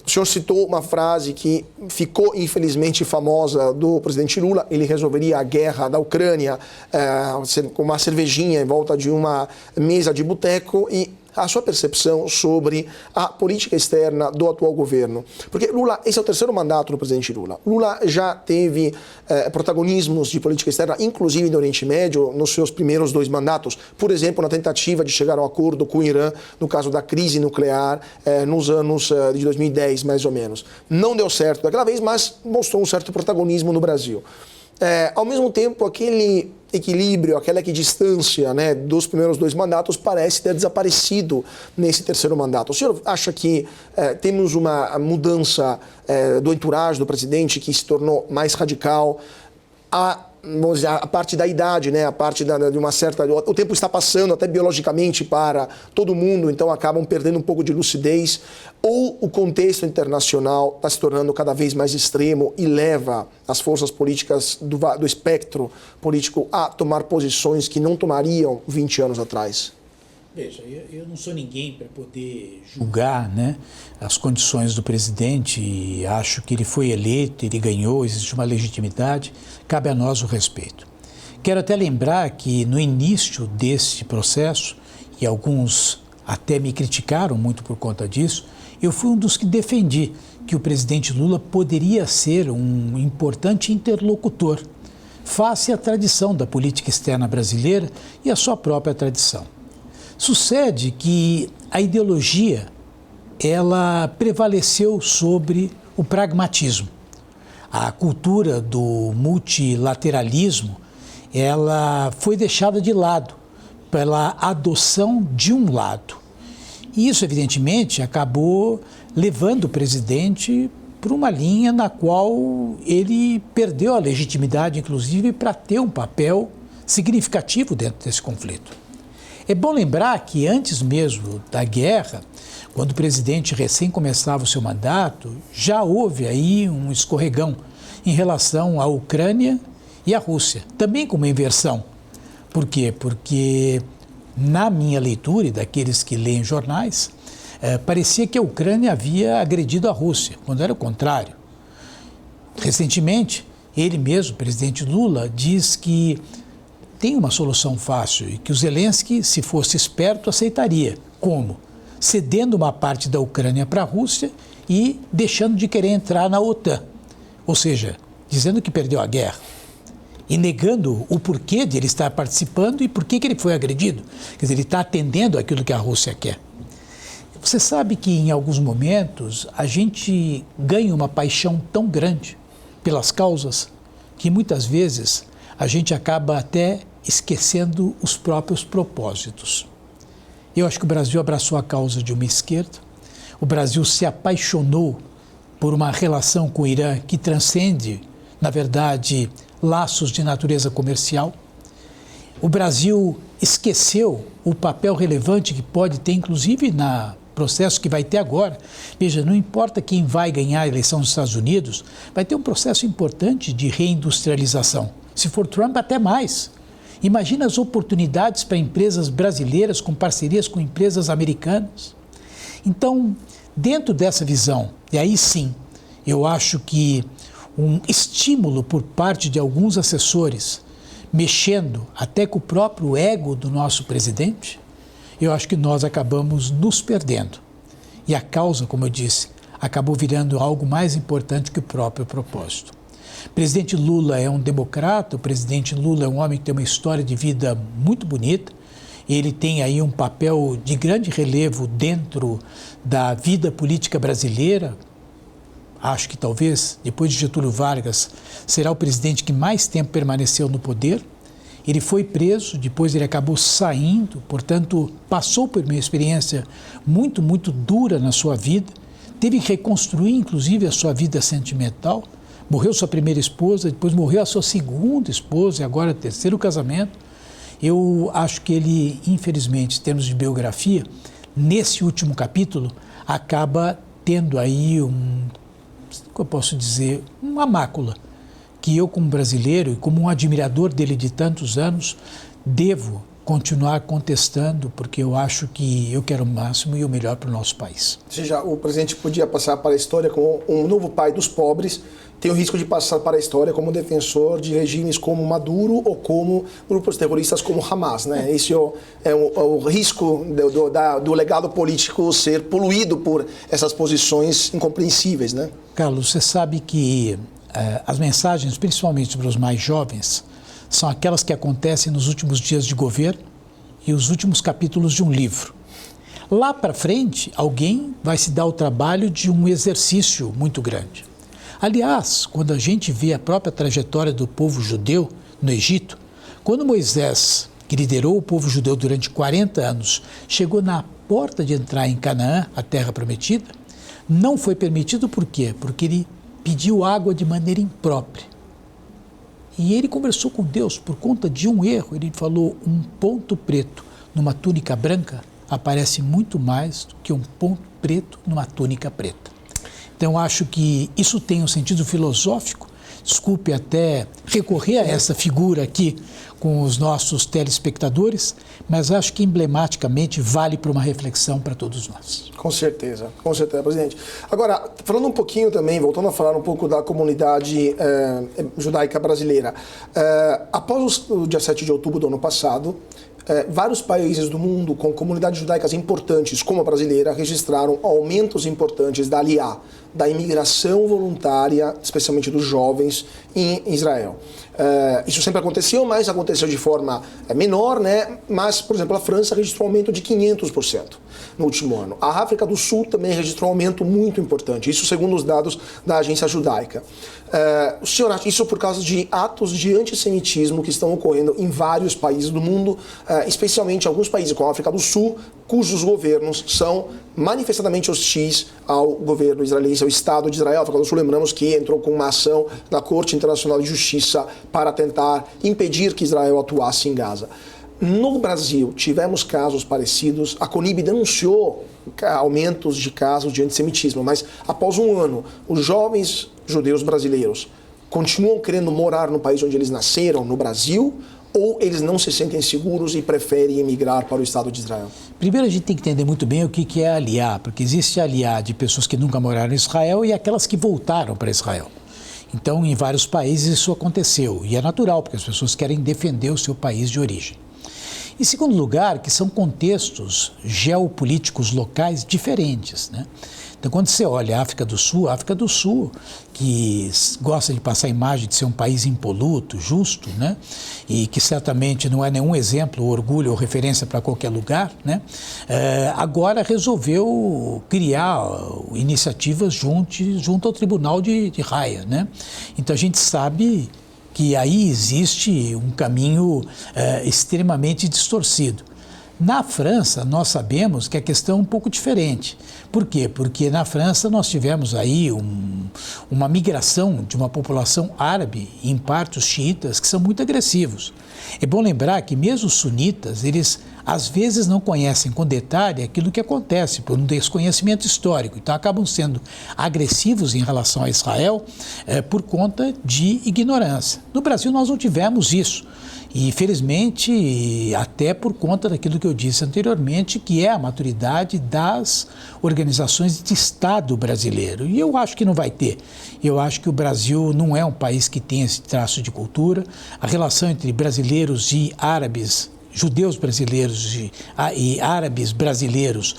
o senhor citou uma frase que ficou infelizmente famosa do presidente Lula. Ele resolveria a guerra da Ucrânia com uma cervejinha em volta de uma mesa de boteco e a sua percepção sobre a política externa do atual governo. Porque Lula, esse é o terceiro mandato do presidente Lula. Lula já teve protagonismos de política externa, inclusive no Oriente Médio, nos seus primeiros 2 mandatos. Por exemplo, na tentativa de chegar a um acordo com o Irã, no caso da crise nuclear, nos anos de 2010, mais ou menos. Não deu certo daquela vez, mas mostrou um certo protagonismo no Brasil. Ao mesmo tempo, aquele equilíbrio, aquela equidistância, né, dos primeiros 2 mandatos parece ter desaparecido nesse terceiro mandato. O senhor acha que temos uma mudança do entourage do presidente que se tornou mais radical? Vamos dizer, a parte da idade, né, a parte de uma certa... O tempo está passando até biologicamente para todo mundo, então acabam perdendo um pouco de lucidez. Ou o contexto internacional está se tornando cada vez mais extremo e leva as forças políticas do espectro político a tomar posições que não tomariam 20 anos atrás? Veja, eu não sou ninguém para poder julgar, né, as condições do presidente, e acho que ele foi eleito, ele ganhou, existe uma legitimidade, cabe a nós o respeito. Quero até lembrar que no início desse processo, e alguns até me criticaram muito por conta disso, eu fui um dos que defendi que o presidente Lula poderia ser um importante interlocutor face à tradição da política externa brasileira e à sua própria tradição. Sucede que a ideologia ela prevaleceu sobre o pragmatismo. A cultura do multilateralismo, ela foi deixada de lado pela adoção de um lado. E isso, evidentemente, acabou levando o presidente para uma linha na qual ele perdeu a legitimidade, inclusive, para ter um papel significativo dentro desse conflito. É bom lembrar que antes mesmo da guerra, quando o presidente recém começava o seu mandato, já houve aí um escorregão em relação à Ucrânia e à Rússia, também com uma inversão. Por quê? Porque na minha leitura e daqueles que leem jornais, parecia que a Ucrânia havia agredido a Rússia, quando era o contrário. Recentemente, ele mesmo, o presidente Lula, diz que tem uma solução fácil e que o Zelensky, se fosse esperto, aceitaria. Como? Cedendo uma parte da Ucrânia para a Rússia e deixando de querer entrar na OTAN. Ou seja, dizendo que perdeu a guerra e negando o porquê de ele estar participando e por que ele foi agredido. Quer dizer, ele está atendendo aquilo que a Rússia quer. Você sabe que em alguns momentos a gente ganha uma paixão tão grande pelas causas que muitas vezes a gente acaba até esquecendo os próprios propósitos. Eu acho que o Brasil abraçou a causa de uma esquerda, o Brasil se apaixonou por uma relação com o Irã que transcende, na verdade, laços de natureza comercial. O Brasil esqueceu o papel relevante que pode ter, inclusive, no processo que vai ter agora. Veja, não importa quem vai ganhar a eleição nos Estados Unidos, vai ter um processo importante de reindustrialização. Se for Trump, até mais. Imagina as oportunidades para empresas brasileiras com parcerias com empresas americanas. Então, dentro dessa visão, e aí sim, eu acho que um estímulo por parte de alguns assessores, mexendo até com o próprio ego do nosso presidente, eu acho que nós acabamos nos perdendo. E a causa, como eu disse, acabou virando algo mais importante que o próprio propósito. O presidente Lula é um democrata, o presidente Lula é um homem que tem uma história de vida muito bonita, ele tem aí um papel de grande relevo dentro da vida política brasileira. Acho que talvez, depois de Getúlio Vargas, será o presidente que mais tempo permaneceu no poder. Ele foi preso, depois ele acabou saindo, portanto, passou por uma experiência muito, muito dura na sua vida. Teve que reconstruir, inclusive, a sua vida sentimental. Morreu sua primeira esposa, depois morreu a sua segunda esposa e agora terceiro casamento. Eu acho que ele, infelizmente, em termos de biografia, nesse último capítulo, acaba tendo aí como eu posso dizer, uma mácula, que eu, como brasileiro e como um admirador dele de tantos anos, devo continuar contestando, porque eu acho que eu quero o máximo e o melhor para o nosso país. Ou seja, o presidente podia passar para a história como um novo pai dos pobres, tem o risco de passar para a história como defensor de regimes como Maduro ou como grupos terroristas como Hamas, né? Esse é o risco do legado político ser poluído por essas posições incompreensíveis, né? Carlos, você sabe que as mensagens, principalmente para os mais jovens, são aquelas que acontecem nos últimos dias de governo e os últimos capítulos de um livro. Lá para frente, alguém vai se dar o trabalho de um exercício muito grande. Aliás, quando a gente vê a própria trajetória do povo judeu no Egito, quando Moisés, que liderou o povo judeu durante 40 anos, chegou na porta de entrar em Canaã, a terra prometida, não foi permitido por quê? Porque ele pediu água de maneira imprópria. E ele conversou com Deus por conta de um erro. Ele falou, um ponto preto numa túnica branca aparece muito mais do que um ponto preto numa túnica preta. Então, acho que isso tem um sentido filosófico. Desculpe até recorrer a essa figura aqui com os nossos telespectadores, mas acho que emblematicamente vale para uma reflexão para todos nós. Com certeza, presidente. Agora, falando um pouquinho também, voltando a falar um pouco da comunidade judaica brasileira, após o dia 7 de outubro do ano passado, vários países do mundo com comunidades judaicas importantes, como a brasileira, registraram aumentos importantes da Aliyá, da imigração voluntária, especialmente dos jovens em Israel. Isso sempre aconteceu, mas aconteceu de forma menor, né? Mas, por exemplo, a França registrou um aumento de 500% no último ano. A África do Sul também registrou um aumento muito importante, isso segundo os dados da agência judaica. O senhor acha isso por causa de atos de antissemitismo que estão ocorrendo em vários países do mundo, especialmente alguns países como a África do Sul, cujos governos são manifestadamente hostis ao governo israelense, ao Estado de Israel. A África do Sul, lembramos que entrou com uma ação na Corte Internacional de Justiça para tentar impedir que Israel atuasse em Gaza. No Brasil, tivemos casos parecidos. A CONIB denunciou aumentos de casos de antissemitismo, mas após um ano, os jovens judeus brasileiros continuam querendo morar no país onde eles nasceram, no Brasil, ou eles não se sentem seguros e preferem emigrar para o Estado de Israel? Primeiro a gente tem que entender muito bem o que é aliar, porque existe aliar de pessoas que nunca moraram em Israel e aquelas que voltaram para Israel. Então, em vários países isso aconteceu, e é natural, porque as pessoas querem defender o seu país de origem. Em segundo lugar, que são contextos geopolíticos locais diferentes, né? Então, quando você olha a África do Sul, que gosta de passar a imagem de ser um país impoluto, justo, né? E que certamente não é nenhum exemplo, orgulho ou referência para qualquer lugar, né? Agora resolveu criar iniciativas junto ao Tribunal de Haia, né? Então, a gente sabe que aí existe um caminho extremamente distorcido. Na França, nós sabemos que a questão é um pouco diferente. Por quê? Porque na França nós tivemos aí uma migração de uma população árabe, em parte os xiitas, que são muito agressivos. É bom lembrar que mesmo os sunitas, eles às vezes não conhecem com detalhe aquilo que acontece, por um desconhecimento histórico. Então acabam sendo agressivos em relação a Israel por conta de ignorância. No Brasil nós não tivemos isso. E, felizmente, até por conta daquilo que eu disse anteriormente, que é a maturidade das organizações de Estado brasileiro. E eu acho que não vai ter. Eu acho que o Brasil não é um país que tem esse traço de cultura. A relação entre brasileiros e árabes, judeus brasileiros e árabes brasileiros,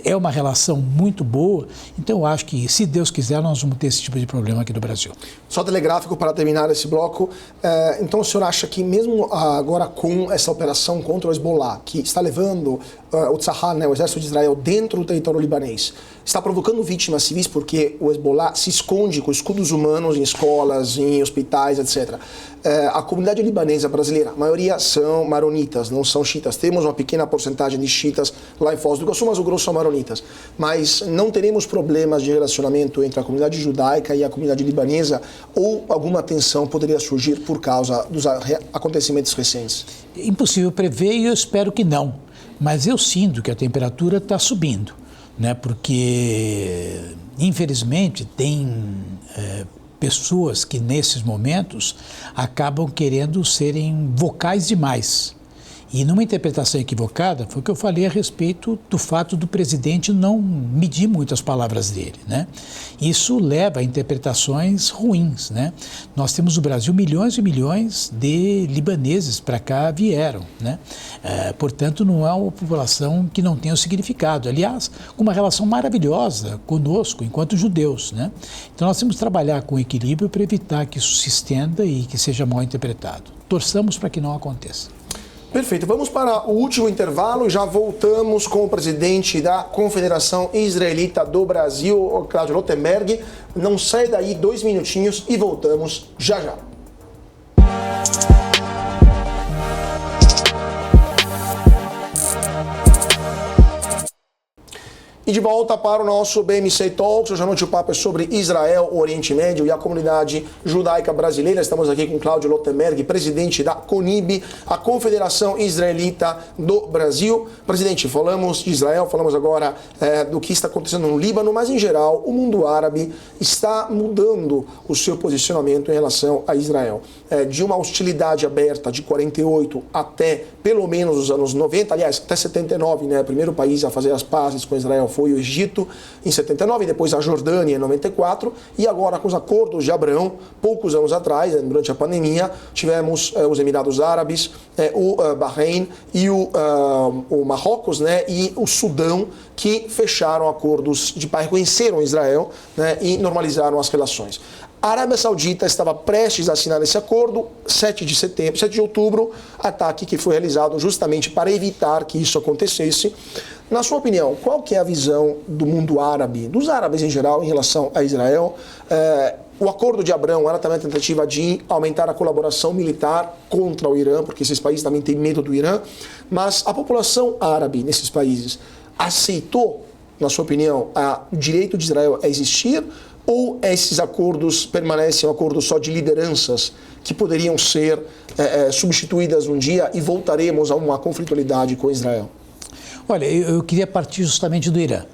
é uma relação muito boa. Então eu acho que, se Deus quiser, nós vamos ter esse tipo de problema aqui no Brasil. Só telegráfico para terminar esse bloco. Então o senhor acha que mesmo agora com essa operação contra o Hezbollah, que está levando o Tzahal, né, o exército de Israel, dentro do território libanês, está provocando vítimas civis porque o Hezbollah se esconde com escudos humanos em escolas, em hospitais, etc. A comunidade libanesa brasileira, a maioria são maronitas, não são xiitas. Temos uma pequena porcentagem de xiitas lá em Foz do Iguaçu, mas o grosso são maronitas. Mas não teremos problemas de relacionamento entre a comunidade judaica e a comunidade libanesa, ou alguma tensão poderia surgir por causa dos acontecimentos recentes? Impossível prever e eu espero que não. Mas eu sinto que a temperatura está subindo, né? Porque, infelizmente, tem pessoas que, nesses momentos, acabam querendo serem vocais demais. E numa interpretação equivocada, foi o que eu falei a respeito do fato do presidente não medir muito as palavras dele, né? Isso leva a interpretações ruins, né? Nós temos no Brasil milhões e milhões de libaneses para cá vieram, né? Portanto, não é uma população que não tenha o significado. Aliás, com uma relação maravilhosa conosco, enquanto judeus, né? Então, nós temos que trabalhar com equilíbrio para evitar que isso se estenda e que seja mal interpretado. Torçamos para que não aconteça. Perfeito. Vamos para o último intervalo e já voltamos com o presidente da Confederação Israelita do Brasil, Cláudio Lottenberg. Não sai daí, 2 minutinhos e voltamos já já. E de volta para o nosso BMC Talks. Hoje à noite o papo é sobre Israel, o Oriente Médio e a comunidade judaica brasileira. Estamos aqui com Cláudio Lottenberg, presidente da CONIB, a Confederação Israelita do Brasil. Presidente, falamos de Israel, falamos agora do que está acontecendo no Líbano, mas em geral o mundo árabe está mudando o seu posicionamento em relação a Israel. De uma hostilidade aberta de 48 até pelo menos os anos 90, aliás, até 79, né? O primeiro país a fazer as pazes com Israel foi o Egito em 79, depois a Jordânia em 94, e agora com os acordos de Abrão, poucos anos atrás, durante a pandemia, tivemos os Emirados Árabes, o Bahrein e o Marrocos, né, e o Sudão, que fecharam acordos de paz, reconheceram Israel, né, e normalizaram as relações. A Arábia Saudita estava prestes a assinar esse acordo, 7 de outubro, ataque que foi realizado justamente para evitar que isso acontecesse. Na sua opinião, qual que é a visão do mundo árabe, dos árabes em geral, em relação a Israel? O acordo de Abrão era também a tentativa de aumentar a colaboração militar contra o Irã, porque esses países também têm medo do Irã, mas a população árabe nesses países aceitou, na sua opinião, o direito de Israel a existir, ou esses acordos permanecem um acordo só de lideranças que poderiam ser substituídas um dia e voltaremos a uma conflitualidade com Israel? Olha, eu queria partir justamente do Irã.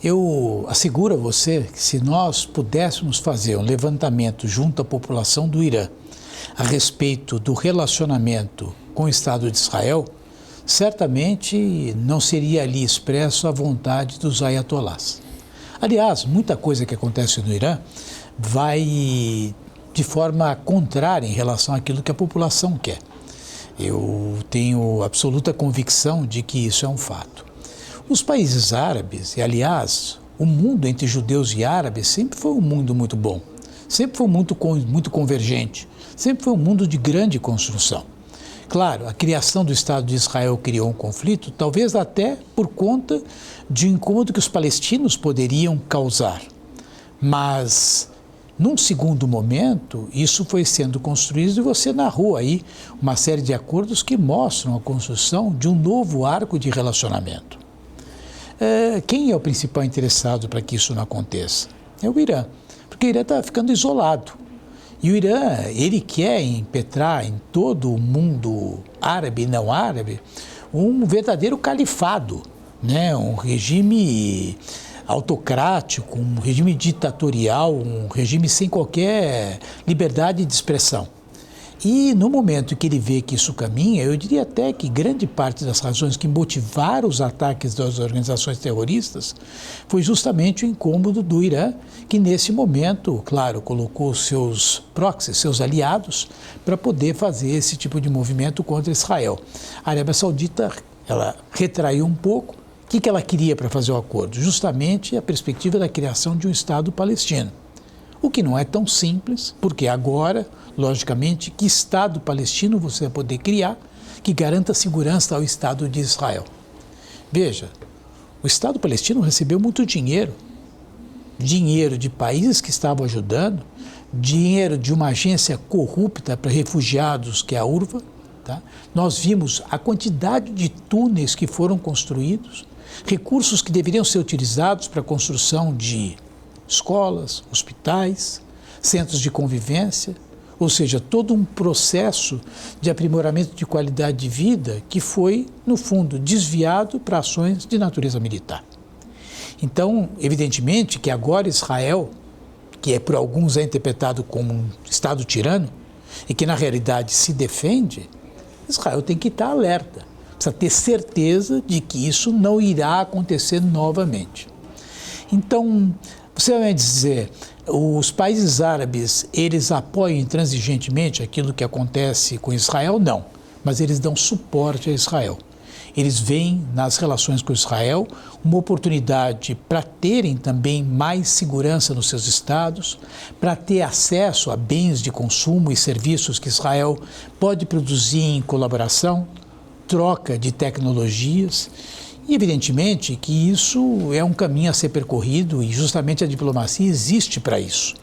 Eu asseguro a você que se nós pudéssemos fazer um levantamento junto à população do Irã a respeito do relacionamento com o Estado de Israel, certamente não seria ali expresso a vontade dos ayatolás. Aliás, muita coisa que acontece no Irã vai de forma contrária em relação àquilo que a população quer. Eu tenho absoluta convicção de que isso é um fato. Os países árabes, e aliás, o mundo entre judeus e árabes sempre foi um mundo muito bom, sempre foi muito convergente, sempre foi um mundo de grande construção. Claro, a criação do Estado de Israel criou um conflito, talvez até por conta de um incômodo que os palestinos poderiam causar. Mas, num segundo momento, isso foi sendo construído e você narrou aí uma série de acordos que mostram a construção de um novo arco de relacionamento. Quem é o principal interessado para que isso não aconteça? É o Irã, porque o Irã está ficando isolado. E o Irã, ele quer impetrar em todo o mundo árabe e não árabe um verdadeiro califado, né? Um regime autocrático, um regime ditatorial, um regime sem qualquer liberdade de expressão. E no momento que ele vê que isso caminha, eu diria até que grande parte das razões que motivaram os ataques das organizações terroristas foi justamente o incômodo do Irã, que nesse momento, claro, colocou seus proxies, seus aliados, para poder fazer esse tipo de movimento contra Israel. A Arábia Saudita, ela retraiu um pouco. O que ela queria para fazer o acordo? Justamente a perspectiva da criação de um Estado palestino. O que não é tão simples, porque agora, logicamente, que Estado palestino você vai poder criar que garanta segurança ao Estado de Israel? Veja, o Estado palestino recebeu muito dinheiro. Dinheiro de países que estavam ajudando, dinheiro de uma agência corrupta para refugiados, que é a UNRWA. Tá? Nós vimos a quantidade de túneis que foram construídos, recursos que deveriam ser utilizados para a construção de escolas, hospitais, centros de convivência, ou seja, todo um processo de aprimoramento de qualidade de vida que foi, no fundo, desviado para ações de natureza militar. Então, evidentemente que agora Israel, que por alguns é interpretado como um Estado tirano e que na realidade se defende, Israel tem que estar alerta, precisa ter certeza de que isso não irá acontecer novamente. Então, você vai dizer, os países árabes, eles apoiam intransigentemente aquilo que acontece com Israel? Não, mas eles dão suporte a Israel. Eles veem nas relações com Israel uma oportunidade para terem também mais segurança nos seus estados, para ter acesso a bens de consumo e serviços que Israel pode produzir em colaboração, troca de tecnologias. E, evidentemente, que isso é um caminho a ser percorrido e justamente a diplomacia existe para isso.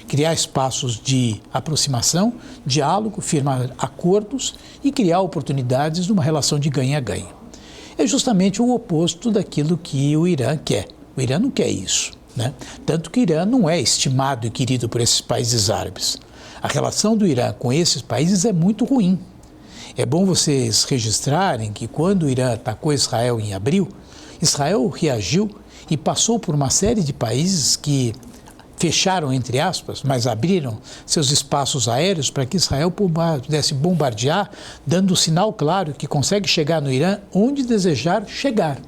Criar espaços de aproximação, diálogo, firmar acordos e criar oportunidades numa relação de ganha-ganha. É justamente o oposto daquilo que o Irã quer. O Irã não quer isso, né? Tanto que o Irã não é estimado e querido por esses países árabes. A relação do Irã com esses países é muito ruim. É bom vocês registrarem que quando o Irã atacou Israel em abril, Israel reagiu e passou por uma série de países que fecharam, entre aspas, mas abriram seus espaços aéreos para que Israel pudesse bombardear, dando um sinal claro que consegue chegar no Irã onde desejar chegar.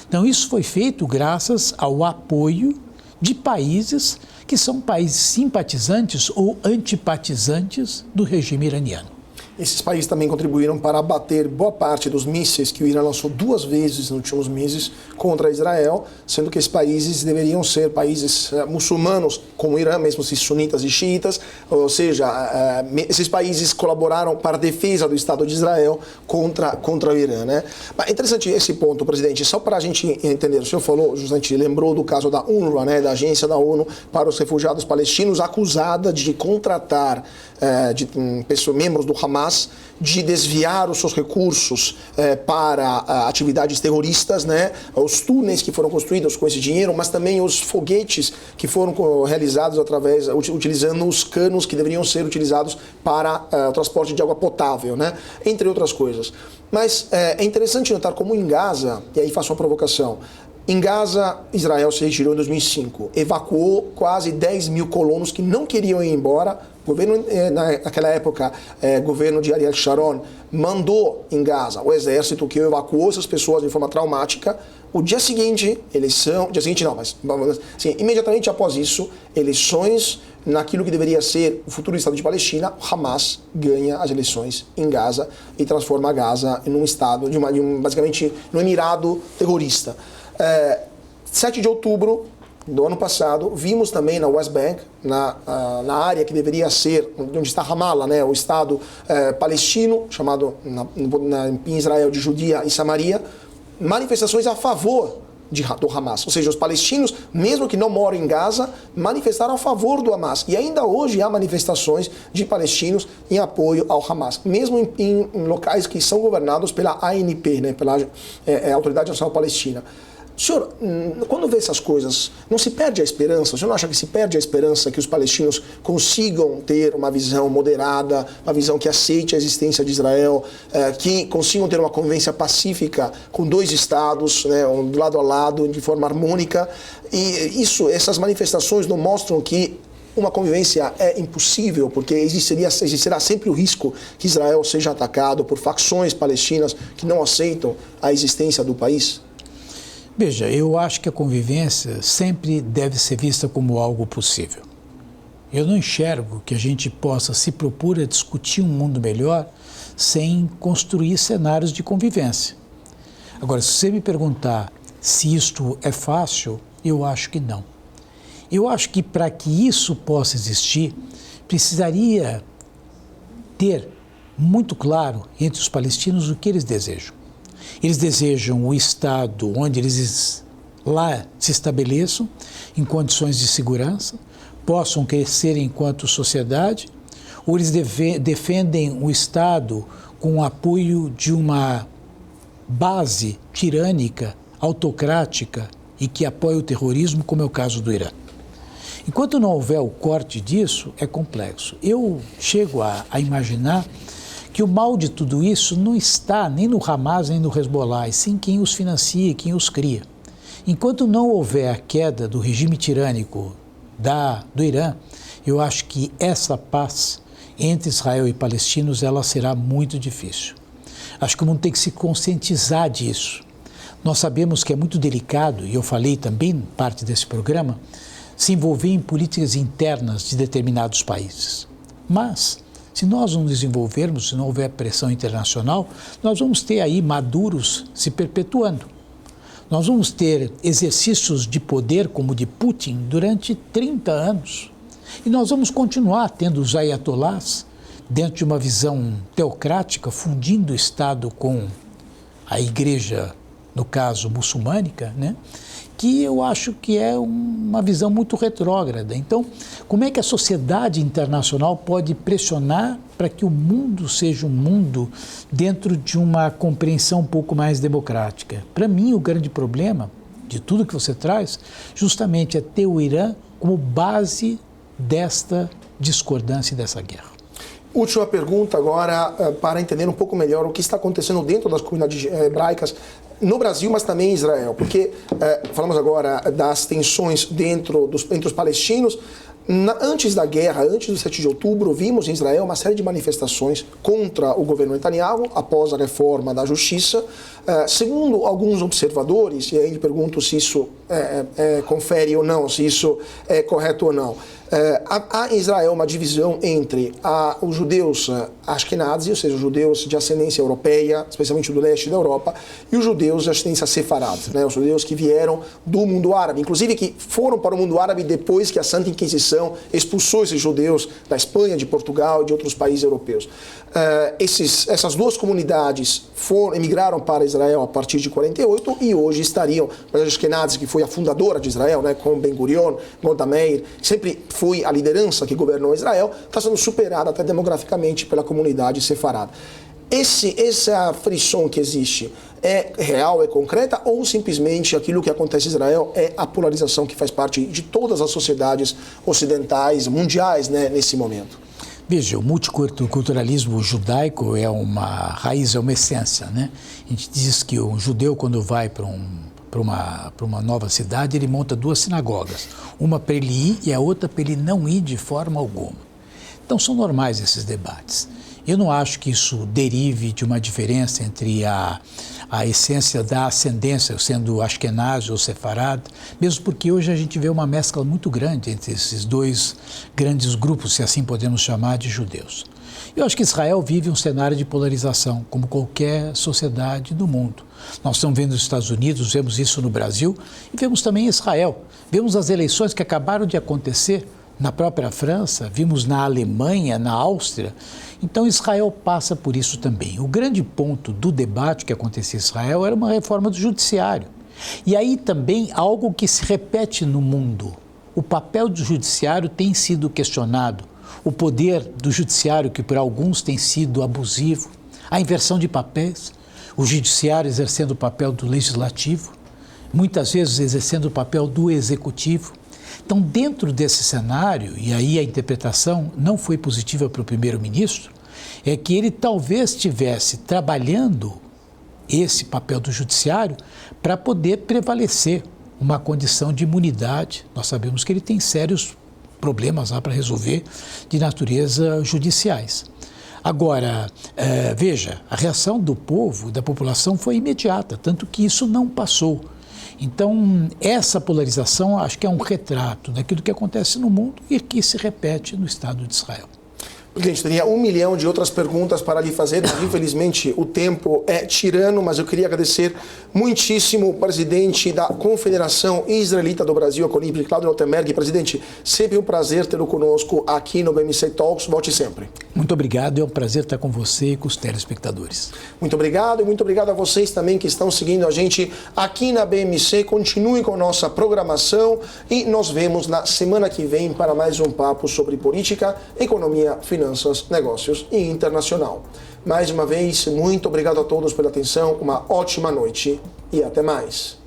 Então isso foi feito graças ao apoio de países que são países simpatizantes ou antipatizantes do regime iraniano. Esses países também contribuíram para abater boa parte dos mísseis que o Irã lançou 2 vezes nos últimos meses contra Israel, sendo que esses países deveriam ser países muçulmanos, como o Irã, mesmo se sunitas e xiitas, ou seja, esses países colaboraram para a defesa do Estado de Israel contra o Irã, né? Mas é interessante esse ponto, presidente, só para a gente entender, o senhor falou, justamente lembrou do caso da UNRWA, né, da Agência da ONU para os Refugiados Palestinos, acusada de contratar membros do Hamas, de desviar os seus recursos para atividades terroristas, né? Os túneis que foram construídos com esse dinheiro, mas também os foguetes que foram realizados utilizando os canos que deveriam ser utilizados para o transporte de água potável, né? Entre outras coisas. Mas é interessante notar como em Gaza, e aí faço uma provocação, em Gaza, Israel se retirou em 2005, evacuou quase 10 mil colonos que não queriam ir embora. O governo, naquela época, governo de Ariel Sharon, mandou em Gaza o exército que evacuou essas pessoas de forma traumática. O dia seguinte, imediatamente após isso, eleições naquilo que deveria ser o futuro Estado de Palestina, o Hamas ganha as eleições em Gaza e transforma Gaza em um Estado, basicamente, num emirado terrorista. 7 de outubro do ano passado, vimos também na West Bank, na área que deveria ser, onde está Ramallah, né, o Estado palestino, chamado em Israel de Judea e Samaria, manifestações a favor do Hamas. Ou seja, os palestinos, mesmo que não moram em Gaza, manifestaram a favor do Hamas. E ainda hoje há manifestações de palestinos em apoio ao Hamas, mesmo em locais que são governados pela ANP, né, pela Autoridade Nacional Palestina. Senhor, quando vê essas coisas, não se perde a esperança? O senhor não acha que se perde a esperança que os palestinos consigam ter uma visão moderada, uma visão que aceite a existência de Israel, que consigam ter uma convivência pacífica com 2 estados, né, um lado a lado, de forma harmônica? E essas manifestações não mostram que uma convivência é impossível, porque existirá sempre o risco que Israel seja atacado por facções palestinas que não aceitam a existência do país? Veja, eu acho que a convivência sempre deve ser vista como algo possível. Eu não enxergo que a gente possa se propor a discutir um mundo melhor sem construir cenários de convivência. Agora, se você me perguntar se isto é fácil, eu acho que não. Eu acho que para que isso possa existir, precisaria ter muito claro entre os palestinos o que eles desejam. Eles desejam o Estado onde eles lá se estabeleçam em condições de segurança, possam crescer enquanto sociedade, ou eles defendem o Estado com o apoio de uma base tirânica, autocrática e que apoia o terrorismo, como é o caso do Irã. Enquanto não houver o corte disso, é complexo. Eu chego a imaginar que o mal de tudo isso não está nem no Hamas nem no Hezbollah, e sim quem os financia, quem os cria. Enquanto não houver a queda do regime tirânico do Irã, eu acho que essa paz entre Israel e palestinos ela será muito difícil. Acho que o mundo tem que se conscientizar disso. Nós sabemos que é muito delicado, e eu falei também, parte desse programa, se envolver em políticas internas de determinados países. Mas se nós não desenvolvermos, se não houver pressão internacional, nós vamos ter aí maduros se perpetuando. Nós vamos ter exercícios de poder como o de Putin durante 30 anos. E nós vamos continuar tendo os ayatolás dentro de uma visão teocrática, fundindo o Estado com a igreja, no caso muçulmânica, né? Que eu acho que é uma visão muito retrógrada. Então, como é que a sociedade internacional pode pressionar para que o mundo seja um mundo dentro de uma compreensão um pouco mais democrática? Para mim, o grande problema de tudo que você traz, justamente é ter o Irã como base desta discordância e dessa guerra. Última pergunta agora, para entender um pouco melhor o que está acontecendo dentro das comunidades hebraicas no Brasil, mas também em Israel, porque falamos agora das tensões entre os palestinos. Antes da guerra, antes do 7 de outubro, vimos em Israel uma série de manifestações contra o governo Netanyahu após a reforma da justiça. Segundo alguns observadores, e aí pergunto se isso confere ou não, se isso é correto ou não, Há em Israel uma divisão entre os judeus ashkenazes, ou seja, os judeus de ascendência europeia, especialmente do leste da Europa, e os judeus de ascendência sefarad, né, os judeus que vieram do mundo árabe, inclusive que foram para o mundo árabe depois que a Santa Inquisição expulsou esses judeus da Espanha, de Portugal e de outros países europeus. Essas duas comunidades emigraram para Israel a partir de 48 e hoje estariam, a Ashkenazes, que foi a fundadora de Israel, né, com Ben Gurion, Golda Meir, sempre foi a liderança que governou Israel, está sendo superada até demograficamente pela comunidade sefarada. Essa frição que existe é real, é concreta, ou simplesmente aquilo que acontece em Israel é a polarização que faz parte de todas as sociedades ocidentais, mundiais, né, nesse momento? Veja, o multiculturalismo judaico é uma raiz, é uma essência, né? A gente diz que o judeu, quando vai para uma nova cidade, ele monta duas sinagogas, uma para ele ir e a outra para ele não ir de forma alguma. Então são normais esses debates. Eu não acho que isso derive de uma diferença entre a essência da ascendência, sendo Ashkenazi ou Sefarad, mesmo porque hoje a gente vê uma mescla muito grande entre esses dois grandes grupos, se assim podemos chamar, de judeus. Eu acho que Israel vive um cenário de polarização, como qualquer sociedade do mundo. Nós estamos vendo nos Estados Unidos, vemos isso no Brasil e vemos também em Israel. Vemos as eleições que acabaram de acontecer na própria França, vimos na Alemanha, na Áustria. Então Israel passa por isso também. O grande ponto do debate que acontecia em Israel era uma reforma do judiciário. E aí também algo que se repete no mundo. O papel do judiciário tem sido questionado. O poder do judiciário, que por alguns tem sido abusivo. A inversão de papéis. O judiciário exercendo o papel do legislativo. Muitas vezes exercendo o papel do executivo. Então, dentro desse cenário, e aí a interpretação não foi positiva para o primeiro-ministro, é que ele talvez estivesse trabalhando esse papel do judiciário para poder prevalecer uma condição de imunidade. Nós sabemos que ele tem sérios problemas lá para resolver de natureza judiciais. Agora, veja, a reação do povo, da população, foi imediata, tanto que isso não passou. Então, essa polarização acho que é um retrato daquilo que acontece no mundo e que se repete no Estado de Israel. Presidente, teria 1 milhão de outras perguntas para lhe fazer, mas infelizmente o tempo é tirano, mas eu queria agradecer muitíssimo o presidente da Confederação Israelita do Brasil, a CONIB, Claudio Altenberg. Presidente, sempre um prazer tê-lo conosco aqui no BMC Talks, volte sempre. Muito obrigado, é um prazer estar com você e com os telespectadores. Muito obrigado e muito obrigado a vocês também que estão seguindo a gente aqui na BMC. Continue com nossa programação e nos vemos na semana que vem para mais um papo sobre política, economia, finanças, negócios e internacional. Mais uma vez, muito obrigado a todos pela atenção, uma ótima noite e até mais.